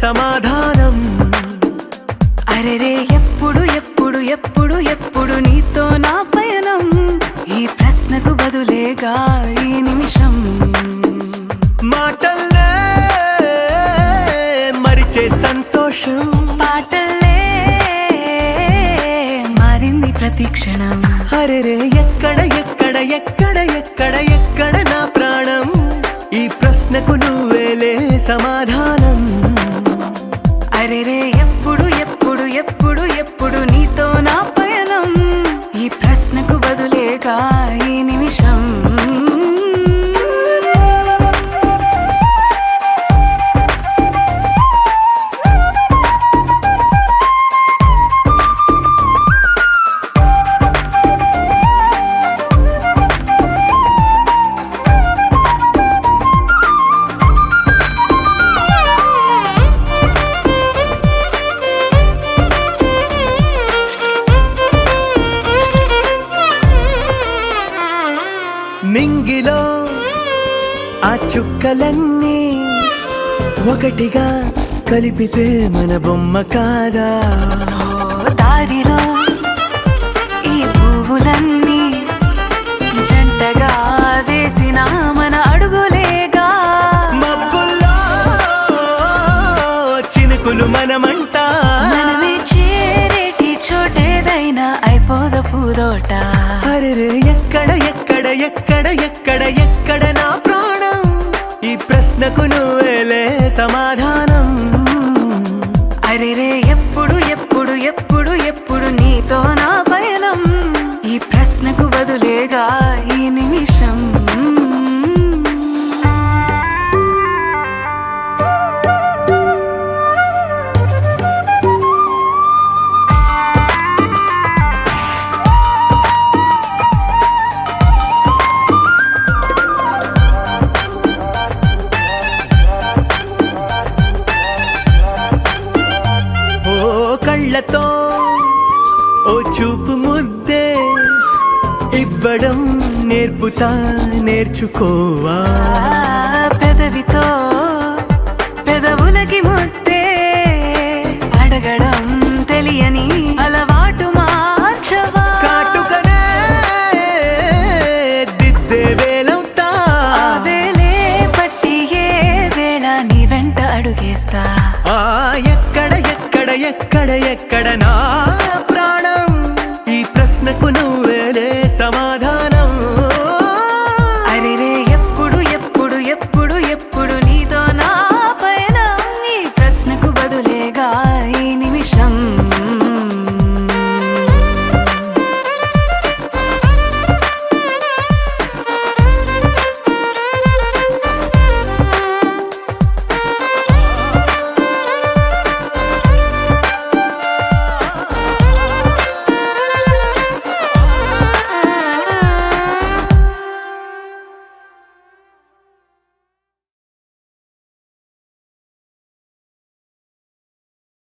సమాధానం. అరెరే ఎప్పుడు ఎప్పుడు ఎప్పుడు ఎప్పుడు నీతో నా పయనం, ఈ ప్రశ్నకు బదులేగా ఈ నిమిషం. మాటల్లే మరిచే సంతోషం, పాటల్లే మారింది ప్రతి క్షణం. అరెరే ఎక్కడ ఎక్కడ ఎక్కడ ఎక్కడ ఎక్కడ నా ప్రాణం, ఈ ప్రశ్నకు నువ్వేలే సమాధానం. అరెరే ఎప్పుడు ఎప్పుడు ఎప్పుడు ఎప్పుడు నీతో నా పయనం, ఈ ప్రశ్నకు బదులేగా ఈ నిమిషం. నింగిలో ఆ చుక్కలన్నీ ఒకటిగా కలిపితే మన బొమ్మ కాదా. దారిలో ఈ పువ్వులన్నీ జంటగా వేసిన మన అడుగులేగా. మబ్బుల్లో చినుకులు మనమంట, మనమే చేరేటి చోటేదైనా అయిపోద పూదోట. అరెరే ఎక్కడ ఎక్కడ ఎక్కడ ఎక్కడ ఎక్కడ నా ప్రాణం, ఈ ప్రశ్నకు నువ్వేలే సమాధానం. అరెరే ఎప్పుడు ఎప్పుడు ఎప్పుడు ఎప్పుడు నీతో నా పయనం, ఈ ప్రశ్నకు బదులేగా ఈ నిమిషం. కళ్ళతో ఓ చూపు ముద్దే ఇవ్వడం నేర్పుతా, నేర్చుకోవా. పెదవితో పెదవులకి ముద్దే అడగడం తెలియని అలవాటు మార్చవా. కాటుకనే దిద్దే వేలవుతా, ఆ వేలే పట్టి ఏ వేళ నీ వెంట అడుగేస్తా. ఎక్కడ ఎక్కడ ఎక్కడ ఎక్కడ నా